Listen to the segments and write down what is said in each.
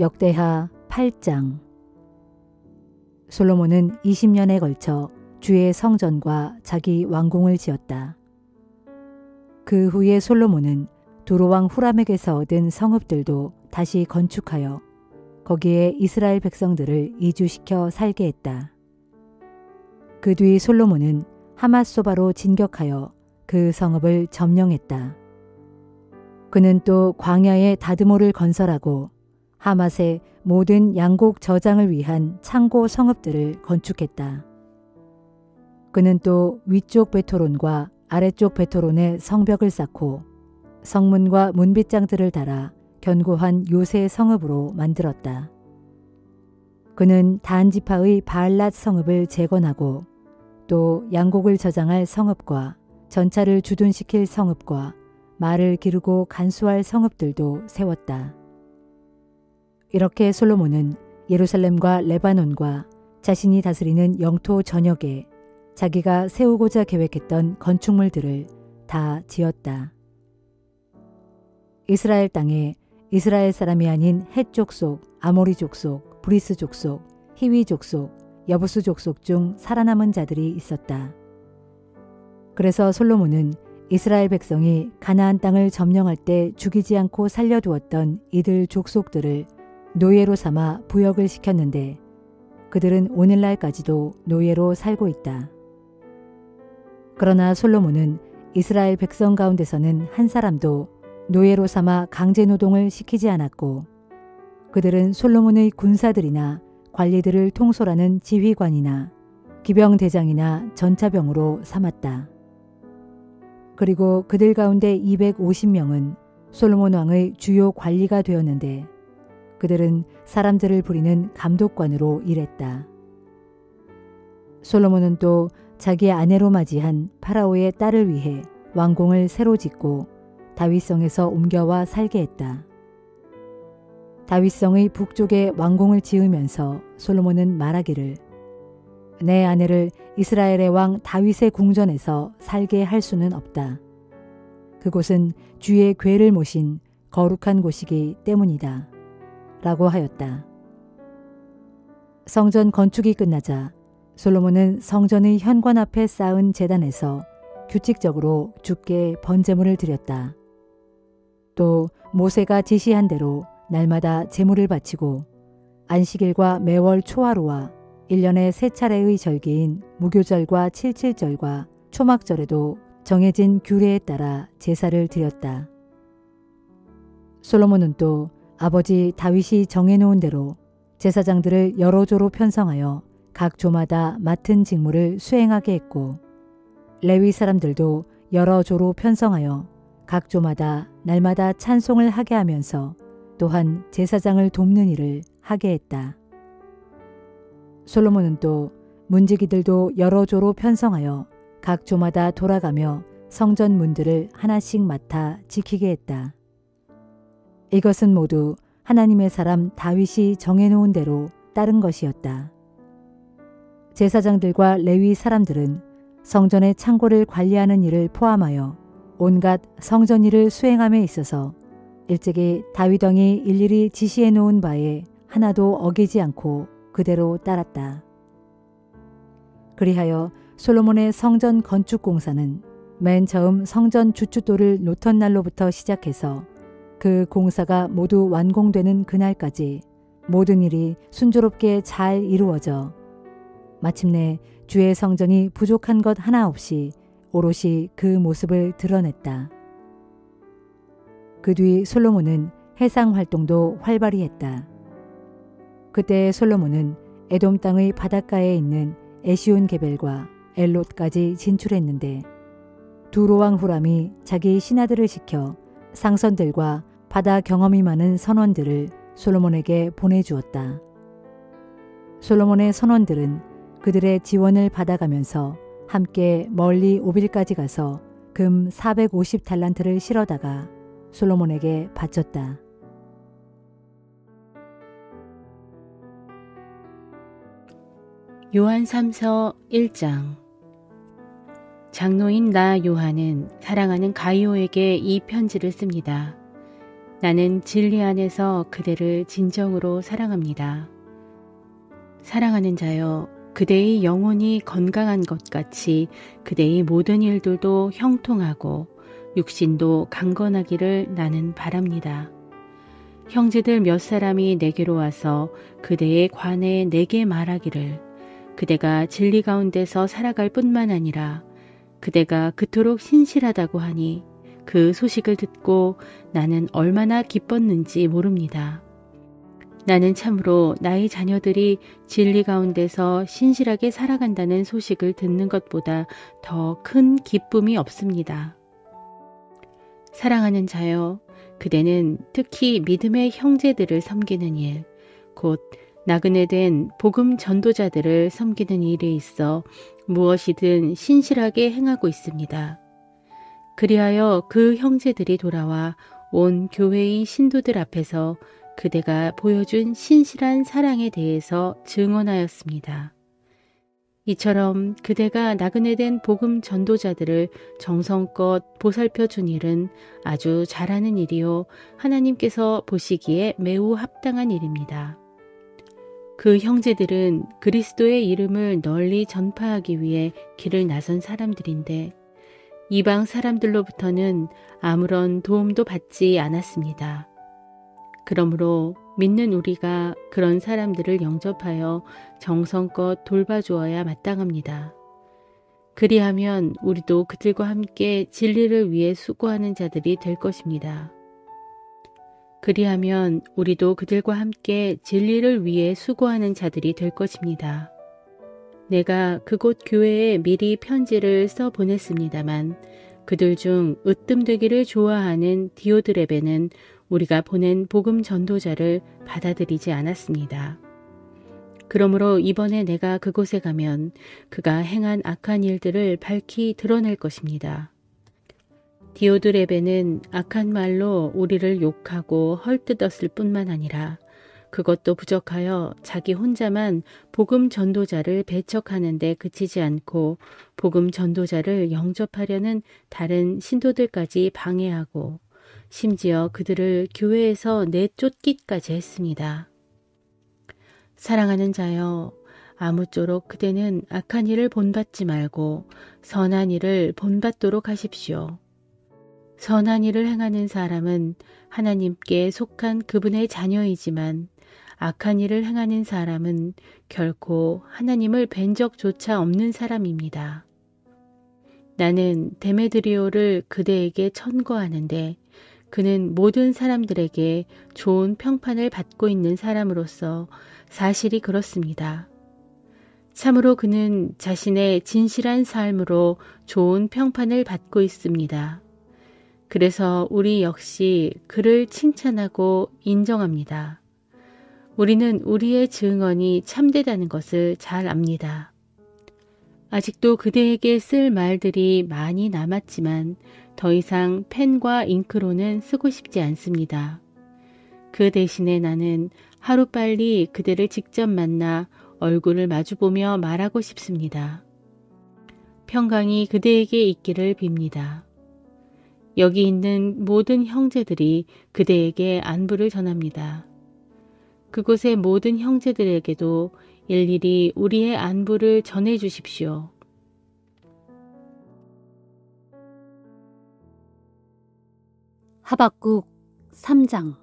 역대하 8장. 솔로몬은 20년에 걸쳐 주의 성전과 자기 왕궁을 지었다. 그 후에 솔로몬은 두로왕 후람에게서 얻은 성읍들도 다시 건축하여 거기에 이스라엘 백성들을 이주시켜 살게 했다. 그 뒤 솔로몬은 하맛소바로 진격하여 그 성읍을 점령했다. 그는 또 광야에 다드모를 건설하고 하맛의 모든 양곡 저장을 위한 창고 성읍들을 건축했다. 그는 또 위쪽 베토론과 아래쪽 베토론에 성벽을 쌓고 성문과 문빗장들을 달아 견고한 요새 성읍으로 만들었다. 그는 단지파의 바알랏 성읍을 재건하고 또 양곡을 저장할 성읍과 전차를 주둔시킬 성읍과 말을 기르고 간수할 성읍들도 세웠다. 이렇게 솔로몬은 예루살렘과 레바논과 자신이 다스리는 영토 전역에 자기가 세우고자 계획했던 건축물들을 다 지었다. 이스라엘 땅에 이스라엘 사람이 아닌 헷 족속, 아모리 족속, 브리스 족속, 히위 족속, 여부수 족속 중 살아남은 자들이 있었다. 그래서 솔로몬은 이스라엘 백성이 가나안 땅을 점령할 때 죽이지 않고 살려두었던 이들 족속들을 노예로 삼아 부역을 시켰는데 그들은 오늘날까지도 노예로 살고 있다. 그러나 솔로몬은 이스라엘 백성 가운데서는 한 사람도 노예로 삼아 강제노동을 시키지 않았고 그들은 솔로몬의 군사들이나 관리들을 통솔하는 지휘관이나 기병대장이나 전차병으로 삼았다. 그리고 그들 가운데 250명은 솔로몬 왕의 주요 관리가 되었는데 그들은 사람들을 부리는 감독관으로 일했다. 솔로몬은 또 자기 아내로 맞이한 파라오의 딸을 위해 왕궁을 새로 짓고 다윗성에서 옮겨와 살게 했다. 다윗성의 북쪽에 왕궁을 지으면서 솔로몬은 말하기를 내 아내를 이스라엘의 왕 다윗의 궁전에서 살게 할 수는 없다. 그곳은 주의 궤를 모신 거룩한 곳이기 때문이다. 라고 하였다. 성전 건축이 끝나자 솔로몬은 성전의 현관 앞에 쌓은 제단에서 규칙적으로 주께 번제물을 드렸다. 또 모세가 지시한 대로 날마다 제물을 바치고 안식일과 매월 초하루와 1년에 3차례의 절기인 무교절과 칠칠절과 초막절에도 정해진 규례에 따라 제사를 드렸다. 솔로몬은 또 아버지 다윗이 정해놓은 대로 제사장들을 여러 조로 편성하여 각 조마다 맡은 직무를 수행하게 했고 레위 사람들도 여러 조로 편성하여 각 조마다 날마다 찬송을 하게 하면서 또한 제사장을 돕는 일을 하게 했다. 솔로몬은 또 문지기들도 여러 조로 편성하여 각 조마다 돌아가며 성전 문들을 하나씩 맡아 지키게 했다. 이것은 모두 하나님의 사람 다윗이 정해놓은 대로 따른 것이었다. 제사장들과 레위 사람들은 성전의 창고를 관리하는 일을 포함하여 온갖 성전 일을 수행함에 있어서 일찍이 다윗 왕이 일일이 지시해 놓은 바에 하나도 어기지 않고 그대로 따랐다. 그리하여 솔로몬의 성전 건축 공사는 맨 처음 성전 주춧돌을 놓던 날로부터 시작해서 그 공사가 모두 완공되는 그날까지 모든 일이 순조롭게 잘 이루어져 마침내 주의 성전이 부족한 것 하나 없이 오롯이 그 모습을 드러냈다. 그 뒤 솔로몬은 해상 활동도 활발히 했다. 그때 솔로몬은 에돔 땅의 바닷가에 있는 에시온 게벨과 엘롯까지 진출했는데 두로왕 후람이 자기 신하들을 시켜 상선들과 바다 경험이 많은 선원들을 솔로몬에게 보내주었다. 솔로몬의 선원들은 그들의 지원을 받아가면서 함께 멀리 오빌까지 가서 금 450달란트를 실어다가 솔로몬에게 바쳤다. 요한 3서 1장. 장로인 나 요한은 사랑하는 가이오에게 이 편지를 씁니다. 나는 진리 안에서 그대를 진정으로 사랑합니다. 사랑하는 자여, 그대의 영혼이 건강한 것 같이 그대의 모든 일들도 형통하고 육신도 강건하기를 나는 바랍니다. 형제들 몇 사람이 내게로 와서 그대에 관해 내게 말하기를 그대가 진리 가운데서 살아갈 뿐만 아니라 그대가 그토록 신실하다고 하니 그 소식을 듣고 나는 얼마나 기뻤는지 모릅니다. 나는 참으로 나의 자녀들이 진리 가운데서 신실하게 살아간다는 소식을 듣는 것보다 더 큰 기쁨이 없습니다. 사랑하는 자여, 그대는 특히 믿음의 형제들을 섬기는 일, 곧 나그네 된 복음 전도자들을 섬기는 일에 있어 무엇이든 신실하게 행하고 있습니다. 그리하여 그 형제들이 돌아와 온 교회의 신도들 앞에서 그대가 보여준 신실한 사랑에 대해서 증언하였습니다. 이처럼 그대가 나그네 된 복음 전도자들을 정성껏 보살펴 준 일은 아주 잘하는 일이요 하나님께서 보시기에 매우 합당한 일입니다. 그 형제들은 그리스도의 이름을 널리 전파하기 위해 길을 나선 사람들인데 이방 사람들로부터는 아무런 도움도 받지 않았습니다. 그러므로 믿는 우리가 그런 사람들을 영접하여 정성껏 돌봐주어야 마땅합니다. 그리하면 우리도 그들과 함께 진리를 위해 수고하는 자들이 될 것입니다. 그리하면 우리도 그들과 함께 진리를 위해 수고하는 자들이 될 것입니다. 내가 그곳 교회에 미리 편지를 써 보냈습니다만 그들 중 으뜸되기를 좋아하는 디오드레베는 우리가 보낸 복음 전도자를 받아들이지 않았습니다. 그러므로 이번에 내가 그곳에 가면 그가 행한 악한 일들을 밝히 드러낼 것입니다. 디오드레베는 악한 말로 우리를 욕하고 헐뜯었을 뿐만 아니라 그것도 부족하여 자기 혼자만 복음 전도자를 배척하는 데 그치지 않고 복음 전도자를 영접하려는 다른 신도들까지 방해하고 심지어 그들을 교회에서 내쫓기까지 했습니다. 사랑하는 자여, 아무쪼록 그대는 악한 일을 본받지 말고 선한 일을 본받도록 하십시오. 선한 일을 행하는 사람은 하나님께 속한 그분의 자녀이지만 악한 일을 행하는 사람은 결코 하나님을 뵌 적조차 없는 사람입니다. 나는 데메드리오를 그대에게 천거하는데 그는 모든 사람들에게 좋은 평판을 받고 있는 사람으로서 사실이 그렇습니다. 참으로 그는 자신의 진실한 삶으로 좋은 평판을 받고 있습니다. 그래서 우리 역시 그를 칭찬하고 인정합니다. 우리는 우리의 증언이 참되다는 것을 잘 압니다. 아직도 그대에게 쓸 말들이 많이 남았지만 더 이상 펜과 잉크로는 쓰고 싶지 않습니다. 그 대신에 나는 하루빨리 그대를 직접 만나 얼굴을 마주보며 말하고 싶습니다. 평강이 그대에게 있기를 빕니다. 여기 있는 모든 형제들이 그대에게 안부를 전합니다. 그곳의 모든 형제들에게도 일일이 우리의 안부를 전해 주십시오. 하박국 3장.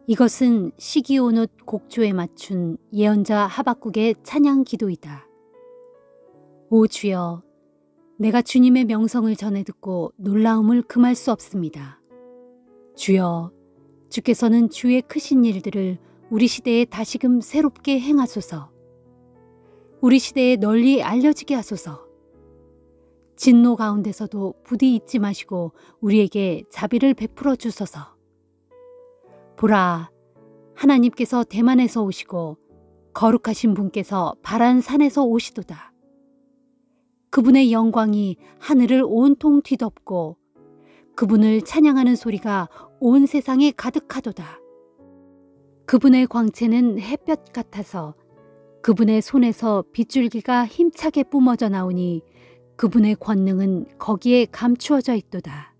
이것은 시기온옷 곡조에 맞춘 예언자 하박국의 찬양 기도이다. 오 주여, 내가 주님의 명성을 전해 듣고 놀라움을 금할 수 없습니다. 주여, 주께서는 주의 크신 일들을 우리 시대에 다시금 새롭게 행하소서. 우리 시대에 널리 알려지게 하소서. 진노 가운데서도 부디 잊지 마시고 우리에게 자비를 베풀어 주소서. 보라, 하나님께서 대만에서 오시고 거룩하신 분께서 바란 산에서 오시도다. 그분의 영광이 하늘을 온통 뒤덮고 그분을 찬양하는 소리가 온 세상에 가득하도다. 그분의 광채는 햇볕 같아서 그분의 손에서 빗줄기가 힘차게 뿜어져 나오니 그분의 권능은 거기에 감추어져 있도다.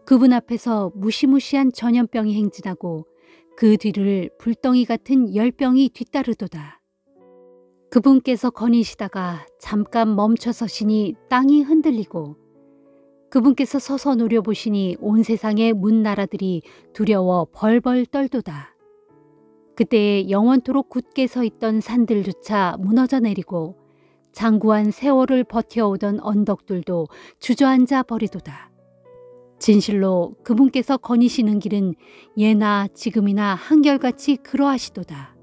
그분 앞에서 무시무시한 전염병이 행진하고 그 뒤를 불덩이 같은 열병이 뒤따르도다. 그분께서 거니시다가 잠깐 멈춰 서시니 땅이 흔들리고 그분께서 서서 노려보시니 온 세상의 문나라들이 두려워 벌벌 떨도다. 그때에 영원토록 굳게 서 있던 산들조차 무너져 내리고 장구한 세월을 버텨오던 언덕들도 주저앉아 버리도다. 진실로 그분께서 거니시는 길은 예나 지금이나 한결같이 그러하시도다.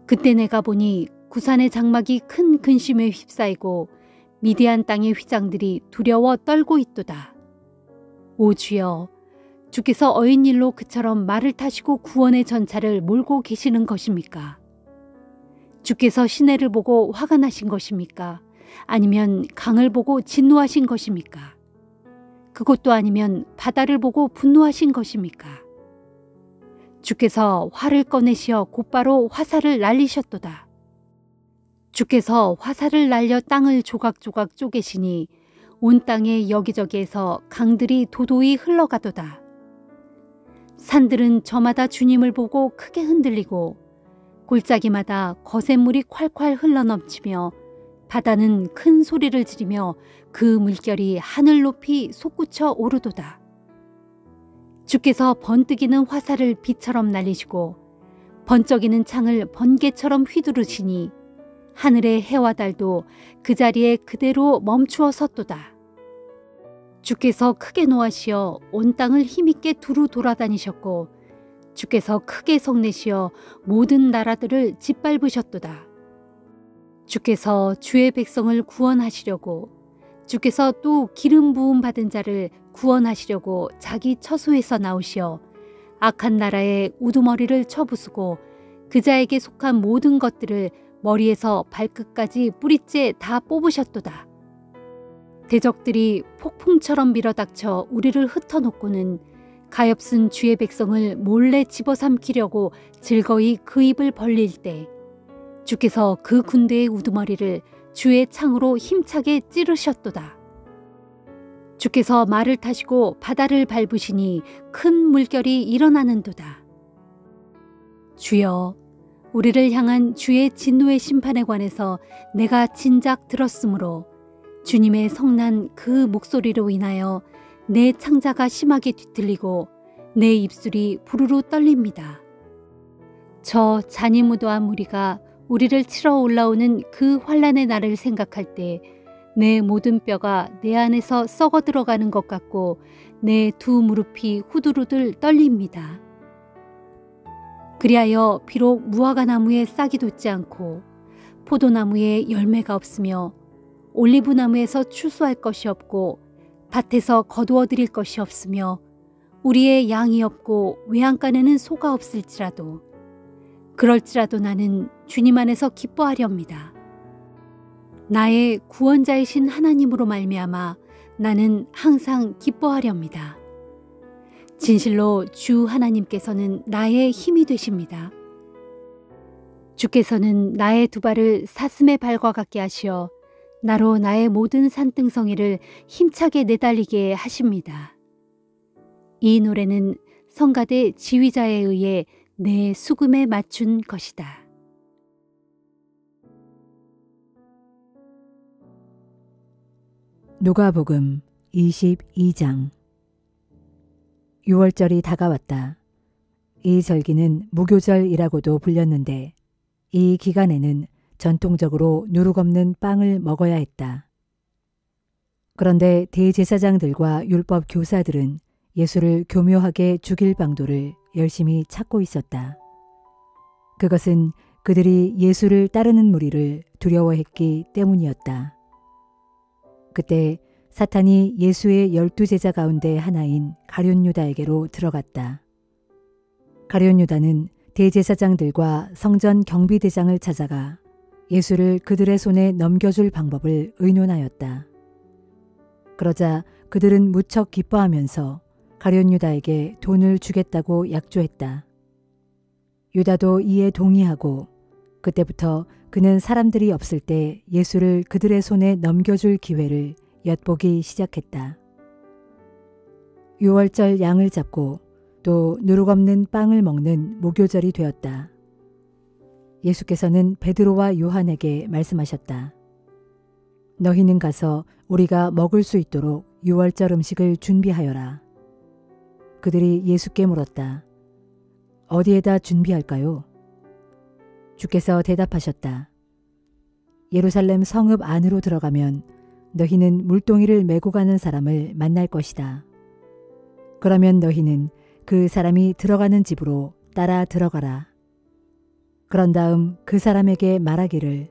그때 내가 보니 구산의 장막이 큰 근심에 휩싸이고 미디안 땅의 휘장들이 두려워 떨고 있도다. 오 주여, 주께서 어인일로 그처럼 말을 타시고 구원의 전차를 몰고 계시는 것입니까? 주께서 시내를 보고 화가 나신 것입니까? 아니면 강을 보고 진노하신 것입니까? 그것도 아니면 바다를 보고 분노하신 것입니까? 주께서 활을 꺼내시어 곧바로 화살을 날리셨도다. 주께서 화살을 날려 땅을 조각조각 쪼개시니 온 땅의 여기저기에서 강들이 도도히 흘러가도다. 산들은 저마다 주님을 보고 크게 흔들리고 골짜기마다 거센 물이 콸콸 흘러넘치며 바다는 큰 소리를 지르며 그 물결이 하늘 높이 솟구쳐 오르도다. 주께서 번뜩이는 화살을 비처럼 날리시고 번쩍이는 창을 번개처럼 휘두르시니 하늘의 해와 달도 그 자리에 그대로 멈추어 섰도다. 주께서 크게 노하시어 온 땅을 힘있게 두루 돌아다니셨고 주께서 크게 성내시어 모든 나라들을 짓밟으셨도다. 주께서 주의 백성을 구원하시려고 주께서 또 기름 부음 받은 자를 구원하시려고 자기 처소에서 나오시어 악한 나라의 우두머리를 쳐부수고 그 자에게 속한 모든 것들을 머리에서 발끝까지 뿌리째 다 뽑으셨도다. 대적들이 폭풍처럼 밀어닥쳐 우리를 흩어놓고는 가엾은 주의 백성을 몰래 집어삼키려고 즐거이 그 입을 벌릴 때 주께서 그 군대의 우두머리를 주의 창으로 힘차게 찌르셨도다. 주께서 말을 타시고 바다를 밟으시니 큰 물결이 일어나는도다. 주여, 우리를 향한 주의 진노의 심판에 관해서 내가 진작 들었으므로 주님의 성난 그 목소리로 인하여 내 창자가 심하게 뒤틀리고 내 입술이 부르르 떨립니다. 저 잔이무도한 무리가 우리를 치러 올라오는 그 환난의 날을 생각할 때 내 모든 뼈가 내 안에서 썩어 들어가는 것 같고 내 두 무릎이 후두루들 떨립니다. 그리하여 비록 무화과 나무에 싹이 돋지 않고 포도나무에 열매가 없으며 올리브 나무에서 추수할 것이 없고 밭에서 거두어 드릴 것이 없으며 우리의 양이 없고 외양간에는 소가 없을지라도 그럴지라도 나는 주님 안에서 기뻐하렵니다. 나의 구원자이신 하나님으로 말미암아 나는 항상 기뻐하렵니다. 진실로 주 하나님께서는 나의 힘이 되십니다. 주께서는 나의 두 발을 사슴의 발과 같게 하시어 나로 나의 모든 산등성이를 힘차게 내달리게 하십니다. 이 노래는 성가대 지휘자에 의해 내 수금에 맞춘 것이다. 누가복음 22장. 6월절이 다가왔다. 이 절기는 무교절이라고도 불렸는데 이 기간에는 전통적으로 누룩 없는 빵을 먹어야 했다. 그런데 대제사장들과 율법 교사들은 예수를 교묘하게 죽일 방도를 열심히 찾고 있었다. 그것은 그들이 예수를 따르는 무리를 두려워했기 때문이었다. 그때 사탄이 예수의 12제자 가운데 하나인 가룟 유다에게로 들어갔다. 가룟 유다는 대제사장들과 성전 경비대장을 찾아가 예수를 그들의 손에 넘겨줄 방법을 의논하였다. 그러자 그들은 무척 기뻐하면서 가룟 유다에게 돈을 주겠다고 약조했다. 유다도 이에 동의하고 그때부터 그는 사람들이 없을 때 예수를 그들의 손에 넘겨줄 기회를 엿보기 시작했다. 유월절 양을 잡고 또 누룩 없는 빵을 먹는 무교절이 되었다. 예수께서는 베드로와 요한에게 말씀하셨다. 너희는 가서 우리가 먹을 수 있도록 유월절 음식을 준비하여라. 그들이 예수께 물었다. 어디에다 준비할까요? 주께서 대답하셨다. 예루살렘 성읍 안으로 들어가면 너희는 물동이를 메고 가는 사람을 만날 것이다. 그러면 너희는 그 사람이 들어가는 집으로 따라 들어가라. 그런 다음 그 사람에게 말하기를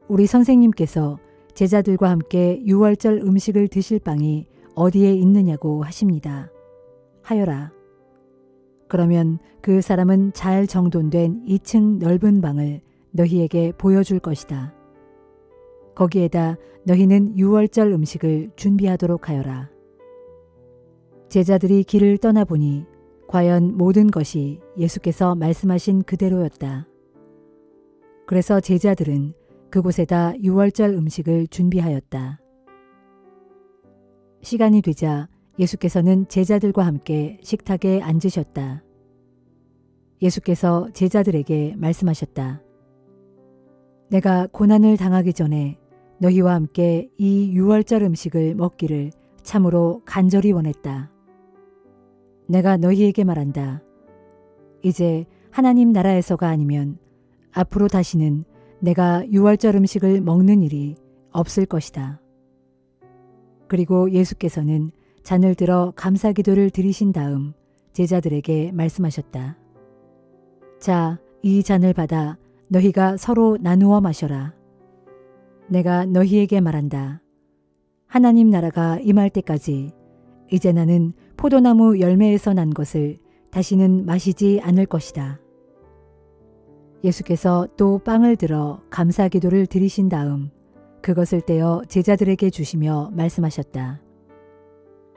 우리 선생님께서 제자들과 함께 유월절 음식을 드실 방이 어디에 있느냐고 하십니다. 하여라. 그러면 그 사람은 잘 정돈된 2층 넓은 방을 너희에게 보여줄 것이다. 거기에다 너희는 유월절 음식을 준비하도록 하여라. 제자들이 길을 떠나보니 과연 모든 것이 예수께서 말씀하신 그대로였다. 그래서 제자들은 그곳에다 유월절 음식을 준비하였다. 시간이 되자 예수께서는 제자들과 함께 식탁에 앉으셨다. 예수께서 제자들에게 말씀하셨다. 내가 고난을 당하기 전에 너희와 함께 이 유월절 음식을 먹기를 참으로 간절히 원했다. 내가 너희에게 말한다. 이제 하나님 나라에서가 아니면 앞으로 다시는 내가 유월절 음식을 먹는 일이 없을 것이다. 그리고 예수께서는 잔을 들어 감사기도를 드리신 다음 제자들에게 말씀하셨다. 자, 이 잔을 받아 너희가 서로 나누어 마셔라. 내가 너희에게 말한다. 하나님 나라가 임할 때까지 이제 나는 포도나무 열매에서 난 것을 다시는 마시지 않을 것이다. 예수께서 또 빵을 들어 감사기도를 드리신 다음 그것을 떼어 제자들에게 주시며 말씀하셨다.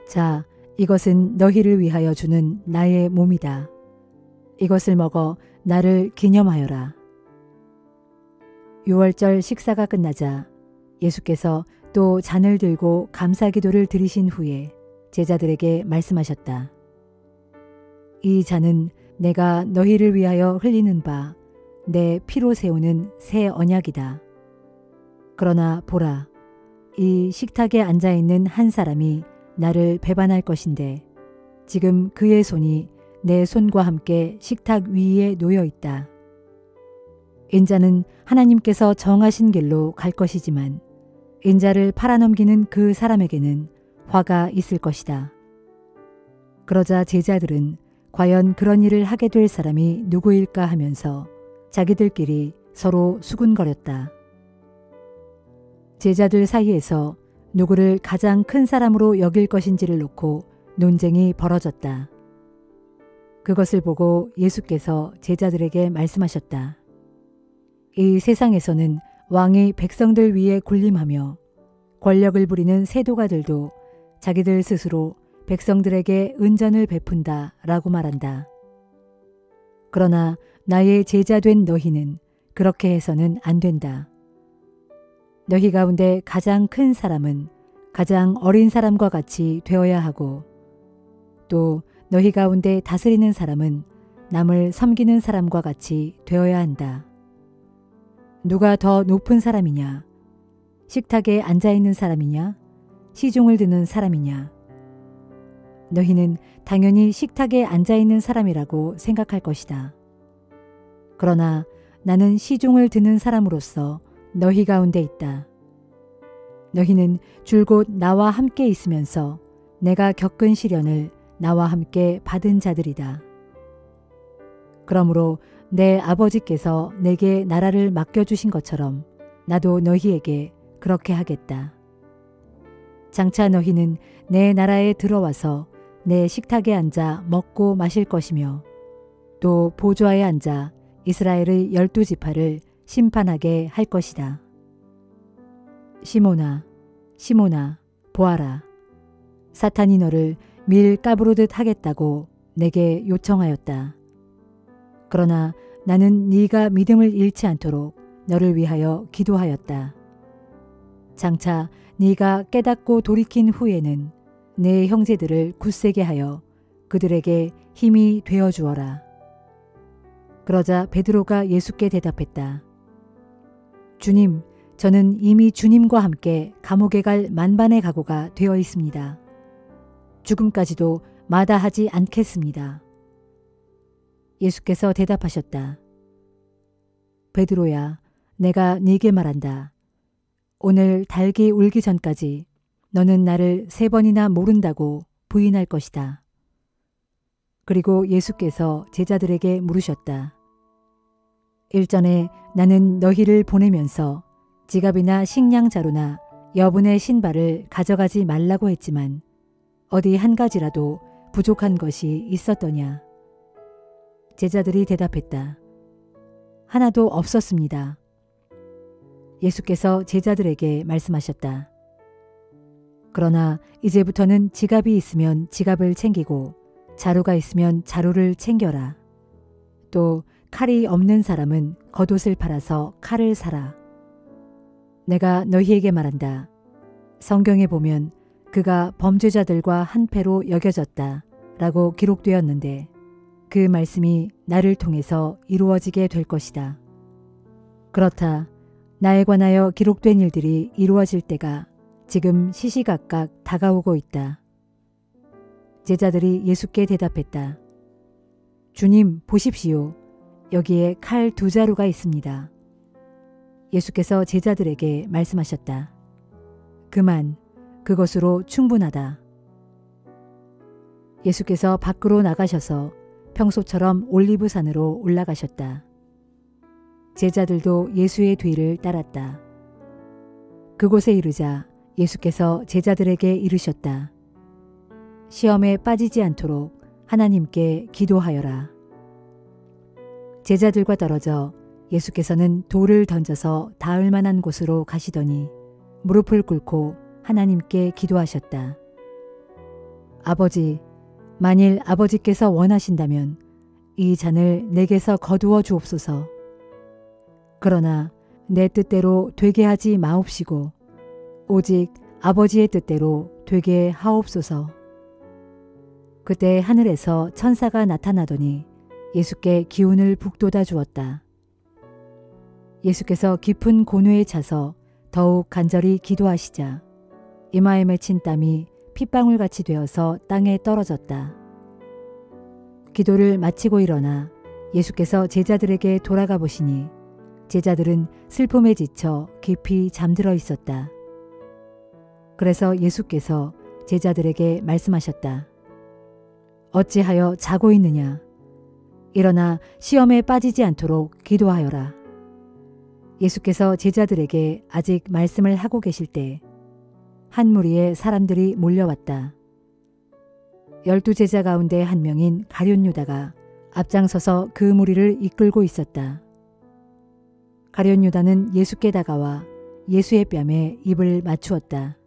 자, 이것은 너희를 위하여 주는 나의 몸이다. 이것을 먹어 나를 기념하여라. 유월절 식사가 끝나자 예수께서 또 잔을 들고 감사기도를 드리신 후에 제자들에게 말씀하셨다. 이 잔은 내가 너희를 위하여 흘리는 바 내 피로 세우는 새 언약이다. 그러나 보라, 이 식탁에 앉아있는 한 사람이 나를 배반할 것인데 지금 그의 손이 내 손과 함께 식탁 위에 놓여 있다. 인자는 하나님께서 정하신 길로 갈 것이지만 인자를 팔아넘기는 그 사람에게는 화가 있을 것이다. 그러자 제자들은 과연 그런 일을 하게 될 사람이 누구일까 하면서 자기들끼리 서로 수군거렸다. 제자들 사이에서 누구를 가장 큰 사람으로 여길 것인지를 놓고 논쟁이 벌어졌다. 그것을 보고 예수께서 제자들에게 말씀하셨다. 이 세상에서는 왕이 백성들 위에 군림하며 권력을 부리는 세도가들도 자기들 스스로 백성들에게 은전을 베푼다 라고 말한다. 그러나 나의 제자된 너희는 그렇게 해서는 안 된다. 너희 가운데 가장 큰 사람은 가장 어린 사람과 같이 되어야 하고 또 너희 가운데 다스리는 사람은 남을 섬기는 사람과 같이 되어야 한다. 누가 더 높은 사람이냐? 식탁에 앉아있는 사람이냐? 시중을 드는 사람이냐? 너희는 당연히 식탁에 앉아있는 사람이라고 생각할 것이다. 그러나 나는 시중을 드는 사람으로서 너희 가운데 있다. 너희는 줄곧 나와 함께 있으면서 내가 겪은 시련을 나와 함께 받은 자들이다. 그러므로 내 아버지께서 내게 나라를 맡겨주신 것처럼 나도 너희에게 그렇게 하겠다. 장차 너희는 내 나라에 들어와서 내 식탁에 앉아 먹고 마실 것이며 또 보좌에 앉아 이스라엘의 12지파를 심판하게 할 것이다. 시몬아, 시몬아, 보아라. 사탄이 너를 밀 까부르듯 하겠다고 내게 요청하였다. 그러나 나는 네가 믿음을 잃지 않도록 너를 위하여 기도하였다. 장차 네가 깨닫고 돌이킨 후에는 내 형제들을 굳세게 하여 그들에게 힘이 되어 주어라. 그러자 베드로가 예수께 대답했다. 주님, 저는 이미 주님과 함께 감옥에 갈 만반의 각오가 되어 있습니다. 죽음까지도 마다하지 않겠습니다. 예수께서 대답하셨다. 베드로야, 내가 네게 말한다. 오늘 닭이 울기 전까지 너는 나를 3번이나 모른다고 부인할 것이다. 그리고 예수께서 제자들에게 물으셨다. 일전에 나는 너희를 보내면서 지갑이나 식량 자루나 여분의 신발을 가져가지 말라고 했지만 어디 한 가지라도 부족한 것이 있었더냐? 제자들이 대답했다. 하나도 없었습니다. 예수께서 제자들에게 말씀하셨다. 그러나 이제부터는 지갑이 있으면 지갑을 챙기고 자루가 있으면 자루를 챙겨라. 또 칼이 없는 사람은 겉옷을 팔아서 칼을 사라. 내가 너희에게 말한다. 성경에 보면 그가 범죄자들과 한패로 여겨졌다 라고 기록되었는데 그 말씀이 나를 통해서 이루어지게 될 것이다. 그렇다. 나에 관하여 기록된 일들이 이루어질 때가 지금 시시각각 다가오고 있다. 제자들이 예수께 대답했다. 주님, 보십시오. 여기에 칼 2자루가 있습니다. 예수께서 제자들에게 말씀하셨다. 그만, 그것으로 충분하다. 예수께서 밖으로 나가셔서 평소처럼 올리브산으로 올라가셨다. 제자들도 예수의 뒤를 따랐다. 그곳에 이르자 예수께서 제자들에게 이르셨다. 시험에 빠지지 않도록 하나님께 기도하여라. 제자들과 떨어져 예수께서는 돌을 던져서 닿을 만한 곳으로 가시더니 무릎을 꿇고 하나님께 기도하셨다. 아버지, 만일 아버지께서 원하신다면 이 잔을 내게서 거두어 주옵소서. 그러나 내 뜻대로 되게 하지 마옵시고 오직 아버지의 뜻대로 되게 하옵소서. 그때 하늘에서 천사가 나타나더니 예수께 기운을 북돋아 주었다. 예수께서 깊은 고뇌에 차서 더욱 간절히 기도하시자 이마에 맺힌 땀이 핏방울같이 되어서 땅에 떨어졌다. 기도를 마치고 일어나 예수께서 제자들에게 돌아가 보시니 제자들은 슬픔에 지쳐 깊이 잠들어 있었다. 그래서 예수께서 제자들에게 말씀하셨다. 어찌하여 자고 있느냐? 일어나 시험에 빠지지 않도록 기도하여라. 예수께서 제자들에게 아직 말씀을 하고 계실 때 한 무리의 사람들이 몰려왔다. 12제자 가운데 한 명인 가룟 유다가 앞장서서 그 무리를 이끌고 있었다. 가룟 유다는 예수께 다가와 예수의 뺨에 입을 맞추었다.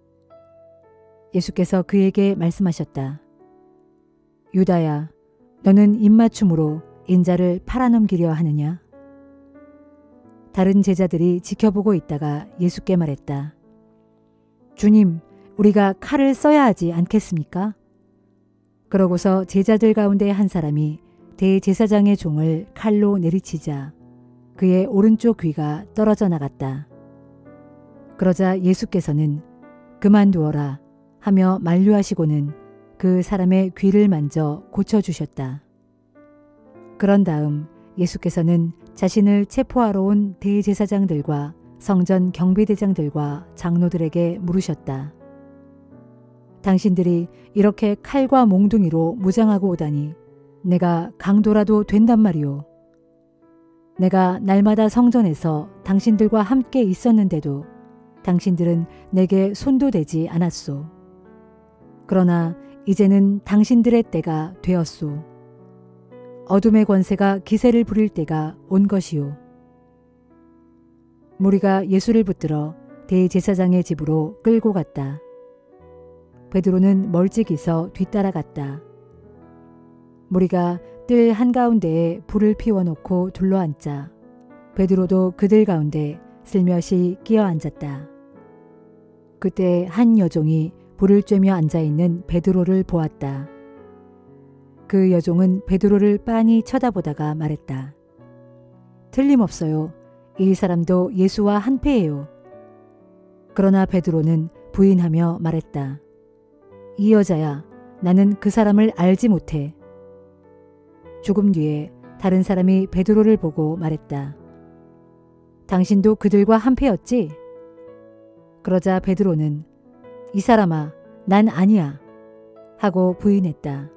예수께서 그에게 말씀하셨다. 유다야, 너는 입맞춤으로 인자를 팔아넘기려 하느냐? 다른 제자들이 지켜보고 있다가 예수께 말했다. 주님, 우리가 칼을 써야 하지 않겠습니까? 그러고서 제자들 가운데 한 사람이 대제사장의 종을 칼로 내리치자 그의 오른쪽 귀가 떨어져 나갔다. 그러자 예수께서는 그만두어라 하며 만류하시고는 그 사람의 귀를 만져 고쳐주셨다. 그런 다음 예수께서는 자신을 체포하러 온 대제사장들과 성전 경비대장들과 장로들에게 물으셨다. 당신들이 이렇게 칼과 몽둥이로 무장하고 오다니 내가 강도라도 된단 말이오. 내가 날마다 성전에서 당신들과 함께 있었는데도 당신들은 내게 손도 대지 않았소. 그러나 이제는 당신들의 때가 되었소. 어둠의 권세가 기세를 부릴 때가 온 것이오. 무리가 예수를 붙들어 대제사장의 집으로 끌고 갔다. 베드로는 멀찍이서 뒤따라갔다. 무리가 뜰 한가운데에 불을 피워놓고 둘러앉자 베드로도 그들 가운데 슬며시 끼어 앉았다. 그때 한 여종이 불을 쬐며 앉아있는 베드로를 보았다. 그 여종은 베드로를 빤히 쳐다보다가 말했다. 틀림없어요. 이 사람도 예수와 한패예요. 그러나 베드로는 부인하며 말했다. 이 여자야, 나는 그 사람을 알지 못해. 조금 뒤에 다른 사람이 베드로를 보고 말했다. 당신도 그들과 한패였지? 그러자 베드로는 이 사람아, 난 아니야 하고 부인했다.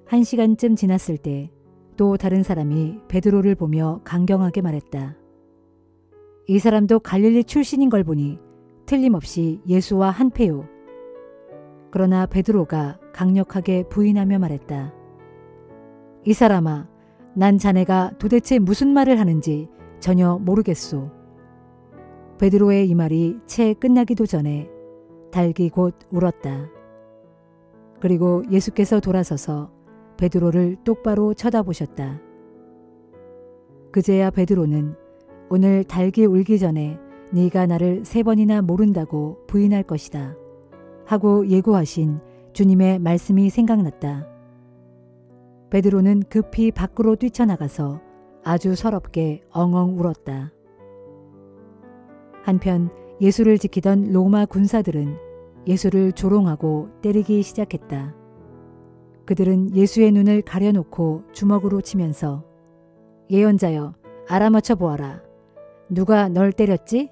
1시간쯤 지났을 때 또 다른 사람이 베드로를 보며 강경하게 말했다. 이 사람도 갈릴리 출신인 걸 보니 틀림없이 예수와 한패요. 그러나 베드로가 강력하게 부인하며 말했다. 이 사람아, 난 자네가 도대체 무슨 말을 하는지 전혀 모르겠소. 베드로의 이 말이 채 끝나기도 전에 닭이 곧 울었다. 그리고 예수께서 돌아서서 베드로를 똑바로 쳐다보셨다. 그제야 베드로는 오늘 닭이 울기 전에 네가 나를 3번이나 모른다고 부인할 것이다 하고 예고하신 주님의 말씀이 생각났다. 베드로는 급히 밖으로 뛰쳐나가서 아주 서럽게 엉엉 울었다. 한편 예수를 지키던 로마 군사들은 예수를 조롱하고 때리기 시작했다. 그들은 예수의 눈을 가려놓고 주먹으로 치면서 예언자여, 알아맞혀 보아라. 누가 널 때렸지?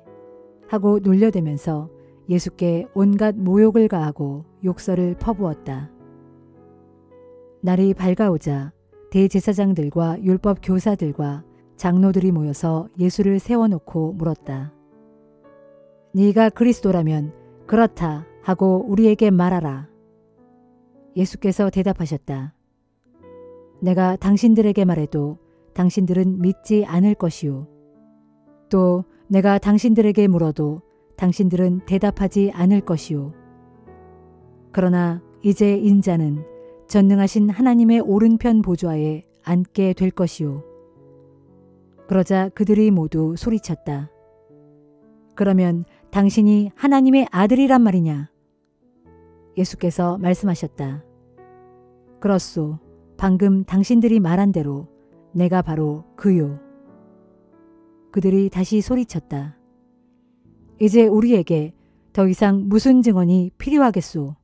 하고 놀려대면서 예수께 온갖 모욕을 가하고 욕설을 퍼부었다. 날이 밝아오자 대제사장들과 율법 교사들과 장로들이 모여서 예수를 세워놓고 물었다. 네가 그리스도라면 그렇다 하고 우리에게 말하라. 예수께서 대답하셨다. 내가 당신들에게 말해도 당신들은 믿지 않을 것이요. 또 내가 당신들에게 물어도 당신들은 대답하지 않을 것이요. 그러나 이제 인자는 전능하신 하나님의 오른편 보좌에 앉게 될 것이요. 그러자 그들이 모두 소리쳤다. 그러면 당신이 하나님의 아들이란 말이냐? 예수께서 말씀하셨다. 그렇소. 방금 당신들이 말한 대로 내가 바로 그요. 그들이 다시 소리쳤다. 이제 우리에게 더 이상 무슨 증언이 필요하겠소?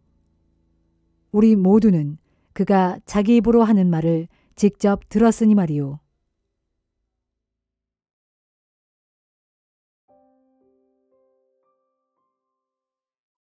우리 모두는 그가 자기 입으로 하는 말을 직접 들었으니 말이요.